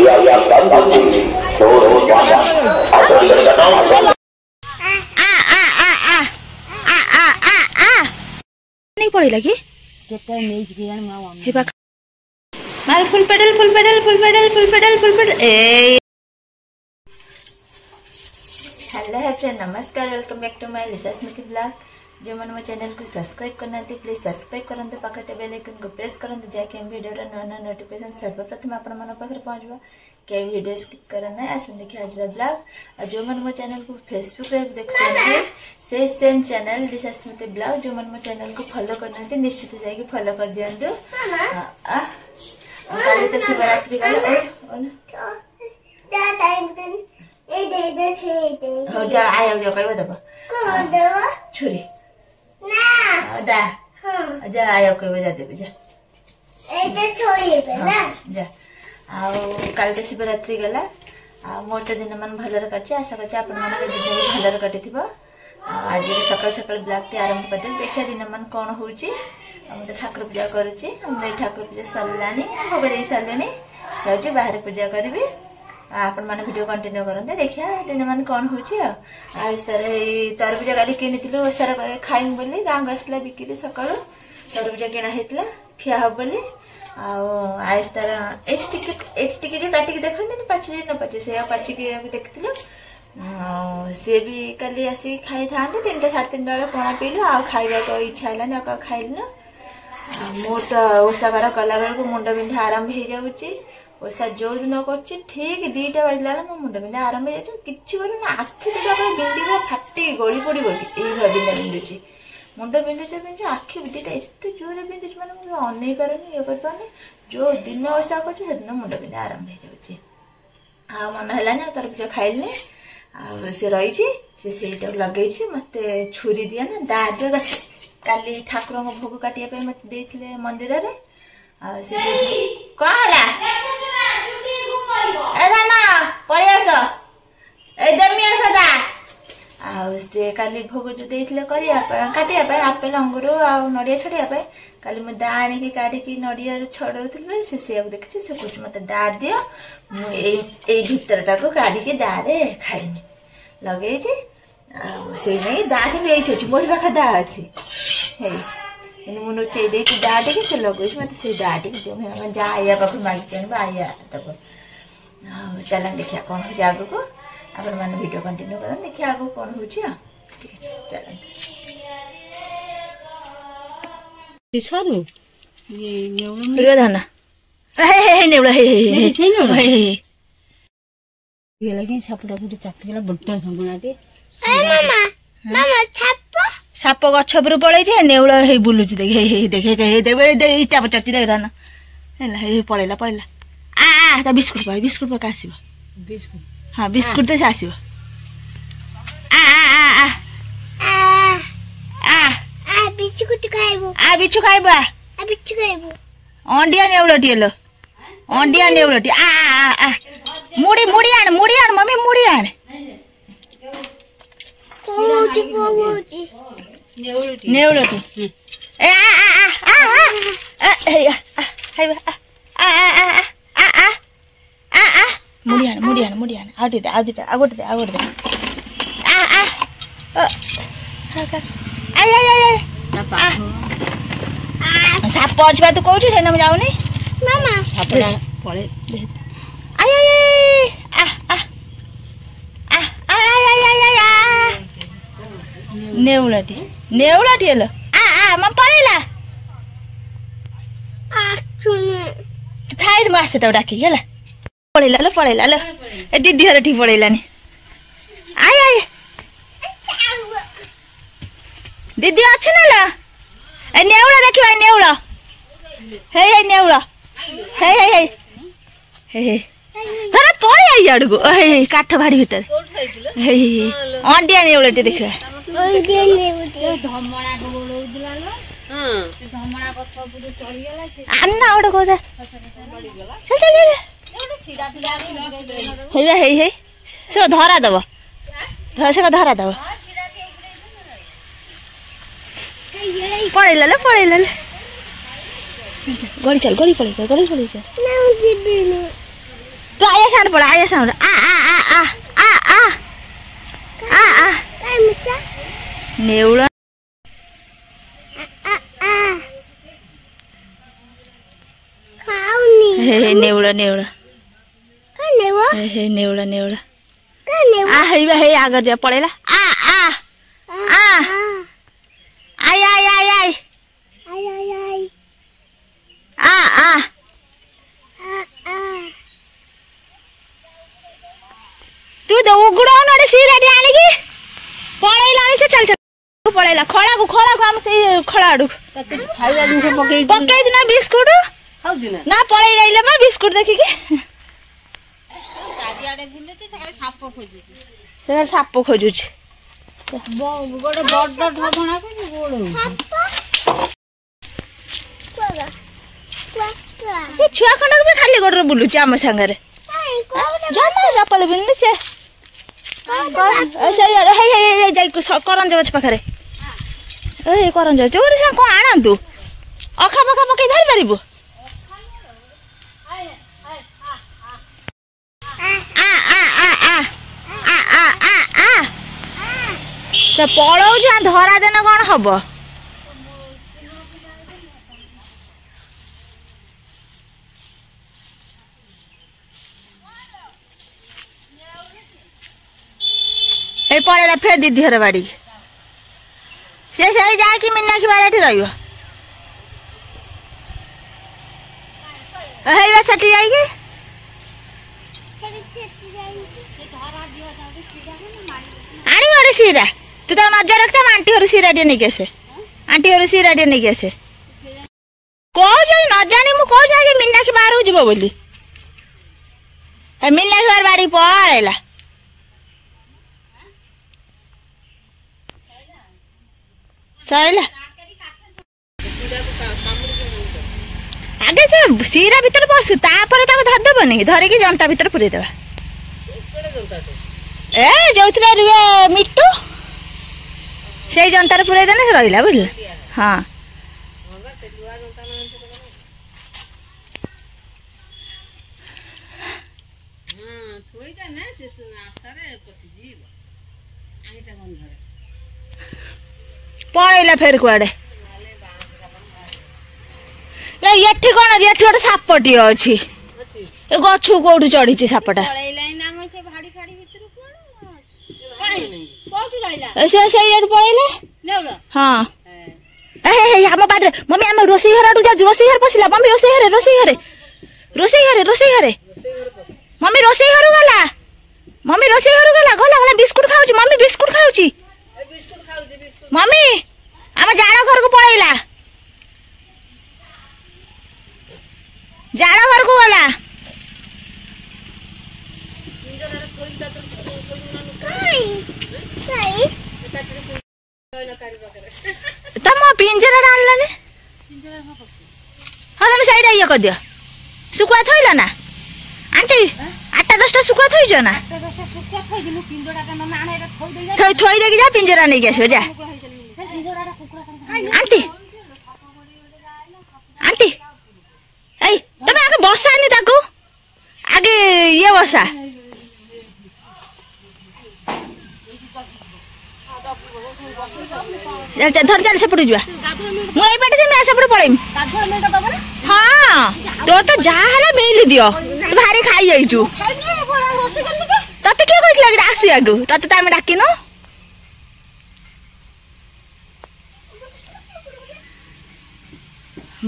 नहीं पड़े लगी केते नेज गेन मावा हे बा मार full pedal full pedal full pedal full pedal full pedal ए हेलो है फ्रेंड नमस्कार वेलकम बैक टू माय लिसा स्मृति ब्लॉग जो मन मो चैनल को सब्सक्राइब करना प्लीज सब्सक्राइब करंतु पाखते बेल आइकन को प्रेस करंतु जाके हम वीडियो रा नया नया नोटिफिकेशन सर्वप्रथम आपण मन पाखरे पहुंचबा के वीडियो स्किप करना आसन देखिए आज ब्लॉग और जो मन मो चैनल को फेसबुक रे देखते से सेम चैनल लिसा स्मृति ब्लॉग जो मन मो चैनल को फॉलो करना निश्चित जाके फॉलो कर दियंतु आ काली तो शिवरात्रि गले ए दे छे हो जा आयो जो कहबो दबा को देबो छुरी ना दा हां जा आयो कहबो जा देबे जा ए दे छोड़ी बे ना जा आ काली तो शिवरात्रि गला आ मोटे दिन मन भलर कटचे आशा करचे आपण मन दिन भी भलर कटिथिबो आज सकाळ सकाळ ब्लॉग टे आरंभ करते देखिया दिन मन कोन होउची हम तो ठाकुर पूजा करूची हम ठाकुर पूजा सरलानी भोग दे सरलेनी जाउची बाहर पूजा करबी आपण माने वीडियो कंटिन्यू करंते देखिया दिन मन कोन होची आ सरे तरबुजा गाली किनितिलो ओसारा करे खाइम बोली गां गसला बिकिली सकाळ तरबुजा किना हेतला खिया हो बोली आ आइस तर एक टिके जो काटी के देखन ने पाची न पाची से पाची के देखतिलो से भी काली आसी खाई थांते 3टा 3:30 बेला पणा पीलो आ खाइबा को इच्छा हला न खाइल न मोर तो ओसा बार कला बेल को मुंड बिंधा आरंभ हो जाउची ओसा जो दिन करछि ठीक 2टा बजला मो मुंड बिंधा आरंभ हो जाउची किछि करू ना आखि तो बिंदी को फाटी गळी पड़ी बोली एई भाबिना बिंदुची मुंड बिंदुची आखि 2टा एते जोरे बिंदुची माने मु अनै पारनी ए कर पाने जो दिन ओसा करछि से दिन मुंड बिंधा आरंभ हो जाउची आ मन हला ना तरफ खाइलने आ से रही छी से सेटा लगै छी मते छुरी दिया ना दाद काली ठाकुर को भोग काटिया पे मत देथिले मंदिर रे आ से कोला ए दाना पळे आसो ए दमी आसो दा आ से काली भोग जो देथिले करिया काटिया पे आपेल अंगूर आ नडिया छडिया पे काली म दा आनी के काटी की नडिया छडौथिले से देखछि से कुछ मत दा दियो मु ए भीतरटा को काटी के दा रे खाइनी लगे छी से नहीं दा के एठी अछि मोर पाखा दा अछि हे इन मुनु चे दे की दा के से लगो मत से दा के दे मैं जा आया पाख मांग के आया तब चलन देखिया कोन हो जागो को अपन मन वीडियो कंटिन्यू करन देखिया आगो कोन हो छी ठीक है चलन दिछानु ये नेउला रे धना हे नेउला हे ये लगे सापड़ा गुडी चापीला बड्डा संगुनाटी ए मामा मामा साप गछ पर पड़े जे नेउला हे बुलुची देखे इटा पचटी दे धना हैला हे पळेला आ ता बिस्कुट पका आसीबो बिस्कुट हां बिस्कुट ते आसीबो आ बिस्कुट खाइबो आ बिच्चु खाइबो अंडिया नेउलटी लो अंडिया नेउलटी आ मुड़ी आन मम्मी मुड़ी आन पोची नेउलटी ए मुड़ी आन आउट दे साप अछि तू कहू छै ना जाउनी मामा सापड़ा पळे नेउलाटी हेलो म पळेला थाइड मासे त डाकी हेला पळेला ल ए दीदी हर ठीक पळेला नि आय दीदी अछि ना ल ए नेउला देखिबा नेउला हे नेउला हे धरा पळे आई आडगो हे काठ भाडी भीतर हे अंडिया नेउलाटी देखिबा अंडिया नेउलाटी धमणा को बोलौदिला लो हां धमणा गछ पुरो चढ़ी गेला से अन्ना ओड कोदा चल हे से धरा दबो से धरा दबो पळेला गड़ी चल ना जीबी तू आया साउंड पड़ा आया साउंड आ आ आ आ आ आ आ आ काय मुचा नेवला आ आ खाऊनी हे नेवला नेवला का नेवा हे नेवला नेवला का नेवा आ हे आगर जा पड़ेला आ आ आ आई आई आई आई आई आई आई आ आ तू तो उगुड़ा नडे सीराडी आनी की पळैला से चल चल पळैला खळा को हम से खळाडू तते खाइबा दिन से पकई दिन बिस्कुट हाउ दिन ना पळै रहिला म बिस्कुट देखि के गाडी आडे बुले छ सकाळे साप खोजु से साप खोजु छ गोडे बड ढबणा को गोड़ ये छुआ खंडक में खाली गोड़ बुलु छ हम संगरे जाना चपल बिन से ऐसे हे जाई करन जबछ पाखरे ए करन जा जोरे से कोन आनंदु अखा पखा पकई धरि परिबो आ आ आ आ आ आ आ आ से पळौ जा धरा देना कोन हबो ए पड़ेला फेर दीदी हर बाड़ी से जा कि मीनाक्षी बाड़ी रही सटी जाएगी आनी मोरे सीरा तू तो नजर रखता आंटी हर सीरा टे नहीं कैसे आंटी हर सीरा टे नहीं कैसे कह जाए न जानी मु कह जाए मीनाक्षी बाहर जीव बोली मीनाक्षी बाड़ी पड़ेला सैला आगे से सीरा भीतर पशु तापर धरदेव धरिकी जनता भीतर पुरे देवा ए जो मिट्टू से जनतार पुरे देने रहा बुझल हाँ पड़ेला फेर कुआडे ये कौन ये गोटे सापटी अच्छी गछु कौट चढ़ी सापटा पड़ेला हाँ आम बाटे मम्मी आम रोसई घर रोसई घर पशिला मम्मी रोसई घरे मम्मी रोसई घर गला गला गला बिस्कुट खाऊची मम्मी बिस्कुट खाऊची मम्मी आम जाड़ घर को पड़ेला जाड़ घर को गला तुम पिंजरा डाल हाँ तुम सही ये कर दियो सुखुआ थोइला ना आंटी 8-10टा सुखुआ थोइज ना थोई देगी जा पिंजरा नहीं गया जा आंटी आंटी ऐ तुम आगे बसा नहीं ताकू आगे ये बसा धर चल सेपटे जा मुझे पेटे मैं सेपटे पड़ेमी हाँ तोर तो जहाँ मिल दियो तू भारी खाई जाइचु तते किए कहला आसी आगु तते तो आम डाकिन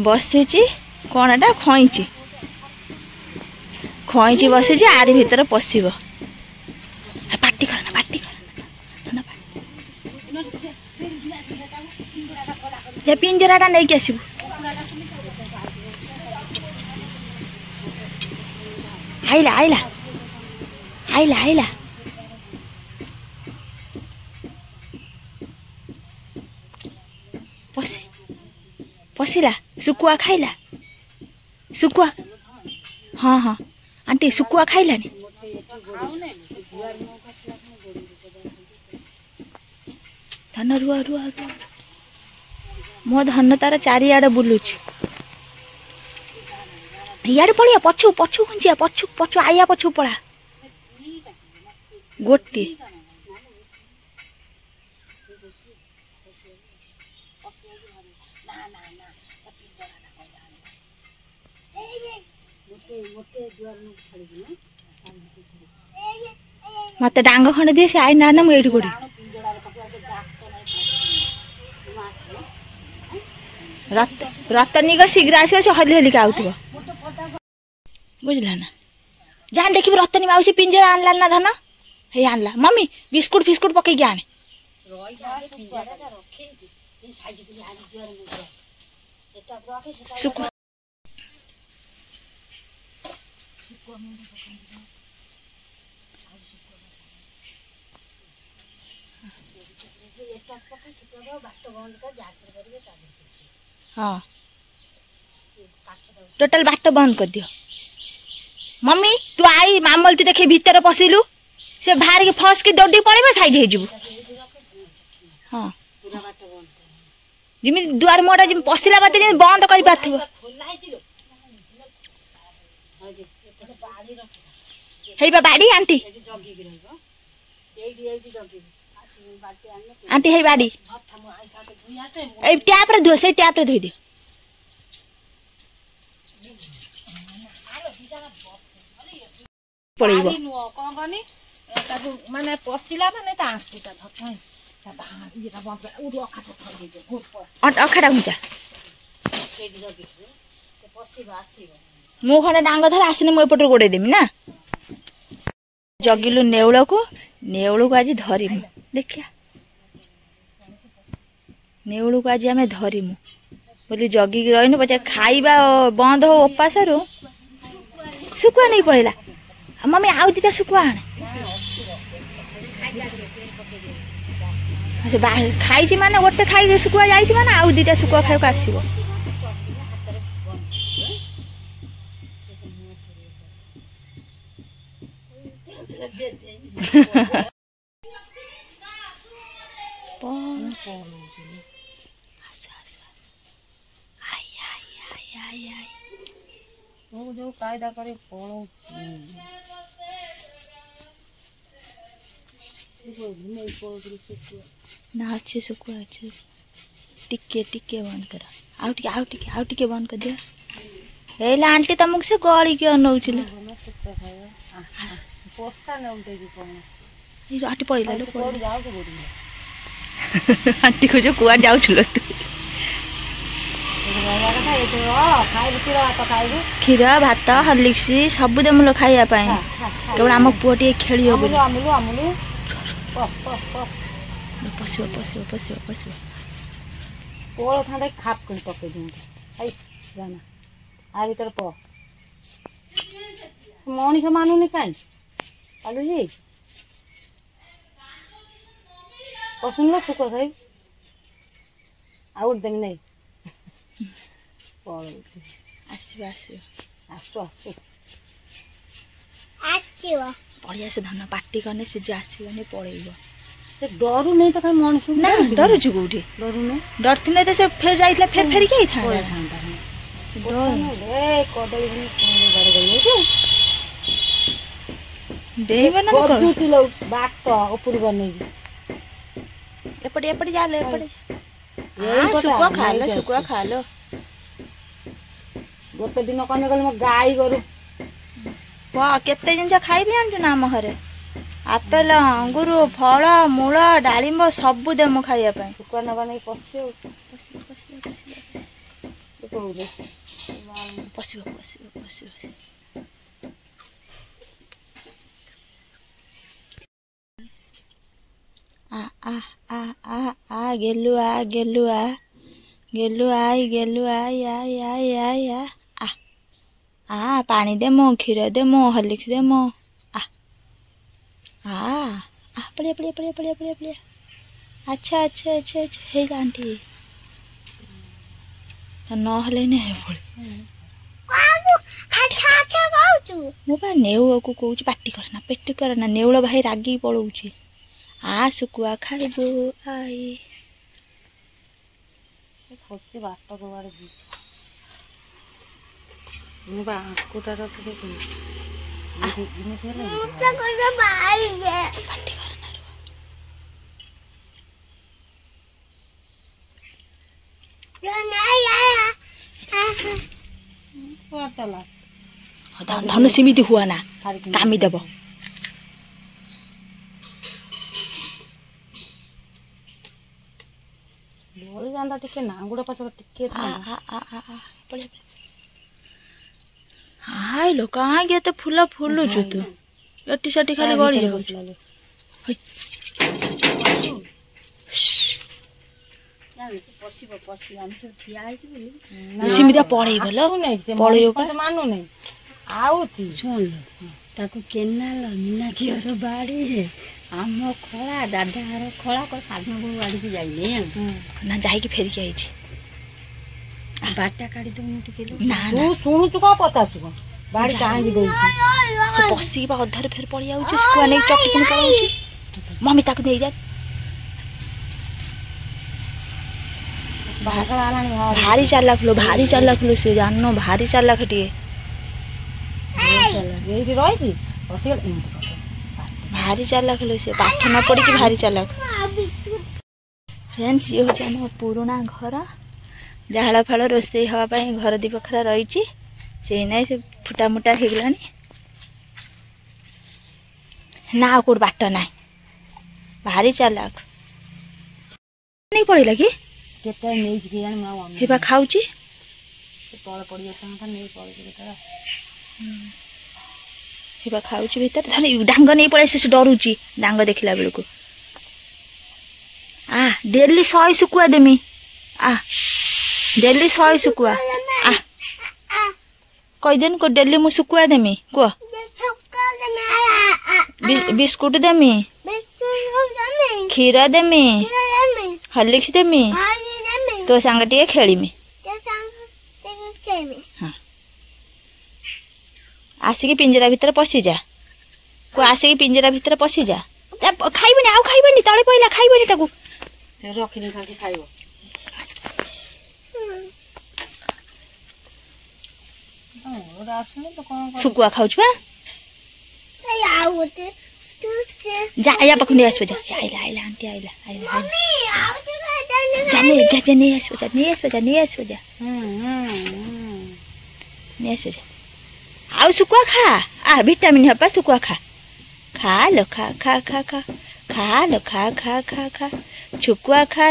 बसी कौनटा खईची खईची बसी आरी भीतर पशिब पाटी कर पाटी कर पिंजराटा नहीं कि आसबू आइला आइला आइला आइला पशिला सुकुआ खाइला सुकुआ हाँ हाँ आंटी सुकुआ खाइलानी धन रुआ रुआ मो धन तार चारिआडे बुलुची इाड़े पड़िया पछु पछु घुंचिया पछु पछु आया पछु पड़ा गोटे मत डांग खंड दिए से आई ना ना मुझे गोड़ी रतनी को शीघ्र आस हली हलिक आउ बुझला ना जान देखिए रतनी माउसी पिंजरा आनला ना धन हे आनला मम्मी बिस्कुट फिस्कुट पकई आने हाँ टोटल बाट बंद कर दियो मम्मी तू आई मामल तू देखे भीतर पशिलु से बाहर के फस के दौड़ी पड़े साइड हो जीवु हाँ जिमी दुआर मोड़ा जिमी पशिला बाटे जिमी बंद करि पाथबो हेई बा बाड़ी आंटी आंटी हेई बाड़ी ए टैप रे धो से टैप रे धोई दे पड़ेबो कोन कोनी माने पसिला माने ता आंसुटा धकै ता बाहर इटा बंद उ अखा तो थई दे गुड अखाडा हुंचा केडी जगी ते पसिबा आसीबो मु खने डांग धर आसिने मु एपटर गोडे देमी ना जगिलु नेउळ को आज धरिमु देखिया नेउळ को आज हमें धरिमु बोली जगी रहिनु पछे खाइबा बंद हो उपासरु सुकुआ नहीं पड़ेला मम्मी आउ दिटा सुकुआ आने अच्छा खाई माने गोटे खाई सुकुआ जाइछि माने आउ दिटा सुकुआ खाइक आसीबो जो कायदा करे पड़ो ना अच्छे सुकुआ अच्छे टिके टिके बंद कर आउ टिके बंद कर दिया हेला आंटी तुमको से गड़ी के नौचिले पोसा न उठे की कोन आंटी पड़िला लो कोड जाओ के बोली आंटी को जो कुआ जाउ छलो तू क्षीर भात हॉर्लिक्स सब देमुलो खाइया पाए केवल आम पुओ टे खेलियो बोली पसियो पसियो पसियो पसियो पोळ खांडे खाप कर पके दूं आई जाना आ भीतर प मणिष मानुनी काई आलू जी पसुन लो सुको खाई आउट देमी नहीं आसो आसो आसो आसो पड़िया से धन पार्टी करने से जो आसने पड़ेगा डरू नहीं तो कहीं मनुष्य ना डर कौटे डरू नहीं डर थी तो से फेर जाइला फेर फेरिक एपटे एपटे जा एपटे सुकुआ खा लो सुकुआ खा लो गोटे दिन कने गले म गाई गरु वाह केते जिनसा खाई भी आंटू ना हम घरे आपेल अंगूर फल मूल डालिंब सबू देमु खाइया पाए सुकुआ नबा नहीं पसियो पसियो पसियो पसियो आ आ आ आ आ गेलुआ गेलुआ गेलुआ गेलुआ या या या या आ पानी देमो क्षीर देमो हॉर्लिक्स देमो आ पड़े पड़े पड़े पड़े पड़े पड़े अच्छा अच्छा अच्छा अच्छा हे आंटी तो न हले ने हे बोल बाबू अच्छा अच्छा कहू मो बा नेउळ को कहू पार्टी करना पेट करना नेउळ भाई रागी पळौची आ सुकुआ खाइबो आई से खोची बाट को बारे जी ମୁଁ ବା ଆକୁଟାର ଟିକେ ଏମିତି ହେଲେ ପାଟି କରନା ରୁହ ଚଲା ଧନ ସେମିତି ହୁଆ ନା କାମି ଦେବ ବଳି ଯାଆନ୍ତା ଟିକେ ନାଙ୍ଗୁଡ ପଛରେ ଟିକେ ହାଇ ଲୋ କାହିଁକି ଏତେ ଫୁଲ ଫୁଲୁଛୁ ତୁ ଏଠି ସେଠି ଖାଲି ଗଳି ଯାଉଛୁ ସେମିତି ପଳେଇବ ମାନୁ ନାହିଁ ଆଉଛି ଶୁଣ ତାକୁ କେନାଲ ମିନାକ୍ଷୀର ବାଡିରେ ଆମ ଖଳା ଦାଦାର ଖଳା ସାନ ବୋଉ ବାଡିକି ଯାଇନି ନା ଯାଇକି ଫେରିକି ଆଇଛି ବାଟା କାଢି ଦଉନି ଟିକେ ନା ତୁ ଶୁଣୁଛୁ କଣ ପଚାରୁଛୁ କଣ ବାଡି କାହିଁକି ଦଉଛି ବସିକି ବା ଅଧାରୁ ଫେର ପଳେଇ ଯାଉଛି ଶୁଆ ନେଇକି ଚଟିକିନି ପଳାଉଛି ମମି ତାକୁ ନେଇଯା ଭାରି ଚାଲାକ ସେ ଜାଣିନ ଭାରି ଚାଲାକ ଟିକେ ଏଇଠି ରହିଛି ବସିଗଲେ ଭାରି ଚାଲାକ ସେ ପାଠ ନ ପଢିକି ଭାରି ଚାଲାକ ଫ୍ରେଣ୍ଡସ୍ ଇଏ ହଉଛି ଆମ ପୁରୁଣା ଘର ଜାଳ ଫାଳ ରୋଷେଇ ହବା ପାଇଁ ଘର ଦି ବଖରା ରହିଛି ସେଇ ନାଇଁ ସେ ଫୁଟା ମୁଟା ହେଇଗଲାଣି ନା ଆଉ କୋଉଠି ବାଟ ନାହିଁ ଭାରି ଚାଲାକ ନେଇ ପଳେଇଲା କି କେତେ ନେଇକି ହେବା ଖାଉଛି ତଳେ ପଡିଯାଇଥାନ୍ତା ନେଇ ପଳେଇଛି କେତେବେଳେ ହେବା ଖାଉଛି ଭିତରେ ଧର ଡାଙ୍ଗ ନେଇ ପଳେଇ ସେ ଡରୁଛି ଡାଙ୍ଗ ଦେଖିଲା ବେଳକୁ ଆ ଡେଲି 100 ଶୁଖୁଆ ଦେମି ଆ ଡେଲି 100 ଶୁଖୁଆ ଆ କହିଦେନି କୋ ଡେଲି ମୁଁ ଶୁଖୁଆ ଦେମି କୁହ ବିସ୍କୁଟ ଦେମି କ୍ଷୀର ଦେମି ହର୍ଲିକ୍ସ ଦେମି ତୋ ସାଙ୍ଗ ଟିକେ ଖେଳିମି ଆସିକି ପିଞ୍ଜରା ଭିତରେ ପଶିଯା ଆସିକି ପିଞ୍ଜରା ଭିତରେ ପଶିଯା ଖାଇବନି ଆଉ ଖାଇବନି ତଳେ ପଇଲା ଖାଇବନି ତାକୁ ରଖିନି ଖାଇବ ଶୁଖୁଆ ଖାଉଛୁ ବା ଯା ୟା ପାଖକୁ ନେଇ ଆସିବ ଯା ଆଇଲା ଆଣ୍ଟି ଆଇଲା ନେଇ ଆସିବ ଯା ଆଉ ଶୁଖୁଆ ଖା ଆ ଭିଟାମିନ ହବା ଶୁଖୁଆ ଖା लो खा लो खा छुकुआ खा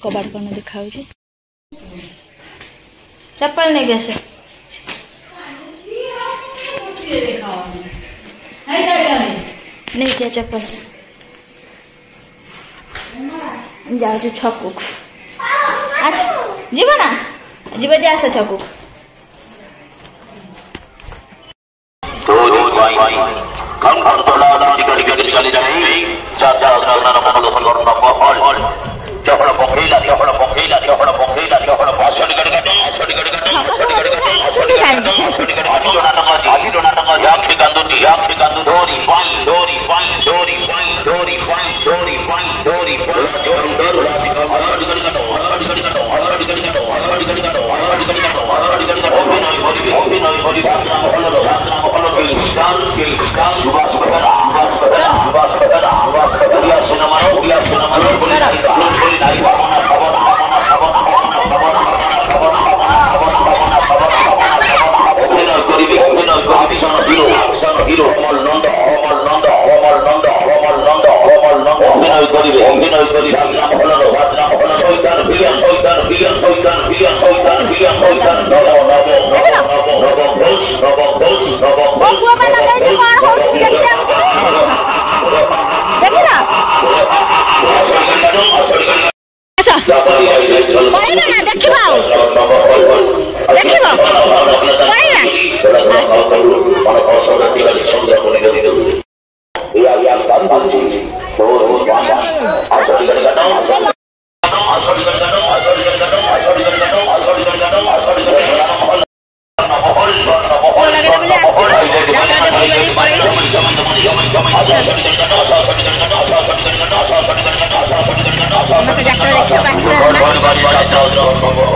कबाड़ कौन देखा चप्पल नहीं गए नहीं क्या चप्पल जाऊ छकू जीव ना जीव जे आस छकू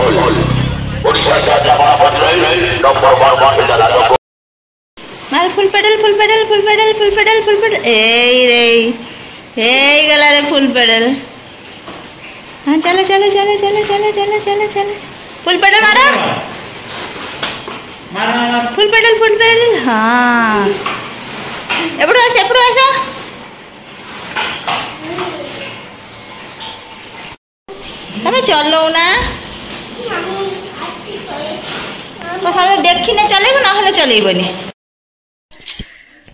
मार full pedal full pedal full pedal full pedal full pedal ए रे गला रे फुल पेडल। हाँ चलो चलो चलो चलो चलो चलो चलो चलो फुल पेडल मारो फुल पेडल हाँ एपड़ू आस तमें चलो ना देखी चलेब ना चलेबनी।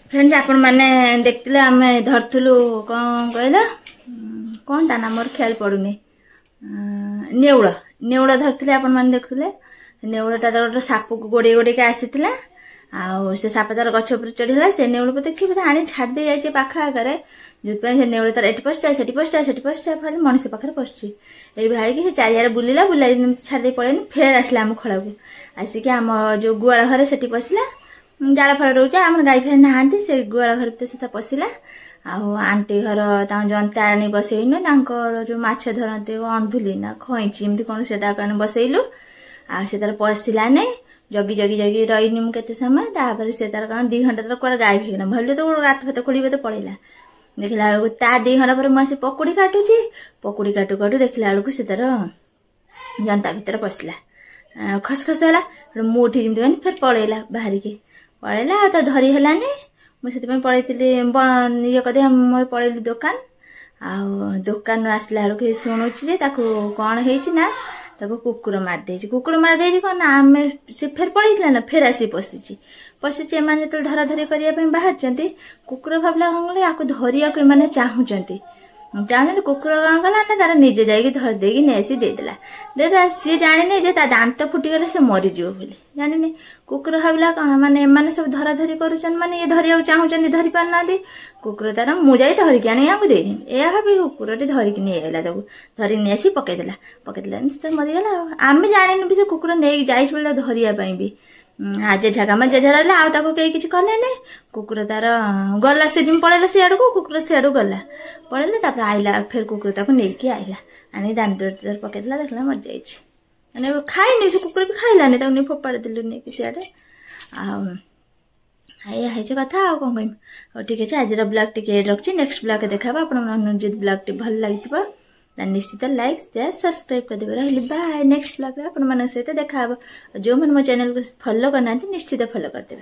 फ्रेंड्स आपण मैंने देखते आम धरलु कौन कहला कौन ता ना मोर ख्याल पड़ुनी नेउल नेउल धरते आपण मैंने देखते नेउलटा गोटे साप को गोड़े गोड़े आसी से साप तार गछ उपर चढ़ला से नेउल को देखी बोधे आनी छाड़ दे जाए पाख आगे जो से नेउल तार एटी पशा से पशा फल मनीष पाखे पशुची ये भाई कि चारियारे बुलिला बुला छाड़ी पड़ेनि फेर आसला आम खड़ा को आसिक आम जो गुआल घर से पशिला जाल फल रोचे आम गाई फाई नहांती से गुआल घर से पशिला आंटी घर जंता आनी बसैनु जो माछ धरते अंधुली ना खईची एमती कौन से बसैलु से तार पशिला नहीं जगी जगी जगी रही मुझे समय तापर से तार कौन 2 घंटा तर कौन गायब हो भाविल तो गात फात खोल तो पड़ेगा देखला बेलू ता 2 घंटा पर मुझे पकुड़ी काटुची पकुड़ी काटू काटू देखला बेलू से तार जनता भितर पशिला खसखस है मुठी जमी फिर पड़ेगा बाहर के पड़ेगा तो धरी है मुझे पड़े ये कदे मोर पड़ेली दुकान दुकान आसला बेलू शुणुची कौन है कुकुर मारदे कौन आम से फेर पड़े ना फेर आसी पशिची एम जो धरा धरी करने बाहर कुकुर भावला कौन या धरिया को चाहूँगी कुकुर कौन कला ना तार निजे जाइए धर देगी नहीं देदेला सी जानी जे दांत फुटीगले से मरीज बोली जानी कुकुर भावला कौन माने सब धरा धरी करुचन माने ये धरिया चाहूँगी धरी पार ना कुकुर तार मुझे धरिकी आनी या देदेमी यह भाभी कुकुर टे धरिकी नहीं आइला धरिक नहीं आसी पकईदेला तो मरीगला आम जानी भी से कुकुर नहीं जाइए धरिया भी आज झगा में जेझा रहा आउ कहीं कले नहीं कुकुर तार गला से पड़ेगा सियाड़ को कुकुर सियाड़ गला पड़े आइला फिर कुकुर ताको नहीं आइला आनी दान तार पकईदेला देखला मर जाइए मैंने खाई से कुकुर भी खाइलानी नहीं फोपाड़ी देलु नहीं सियाड़े आई कथा आ कौन कह ठीक है आज ब्लॉग टी रखी नेक्स्ट ब्लॉग देखा आप ब्लॉग टी भल लगी निश्चित लाइक शेयर सब्सक्राइब करदे रही बाय नेक्स्ट ब्लॉग आप सहित देखा जो मैंने मो चैनल को फॉलो करना निश्चित फॉलो करदे।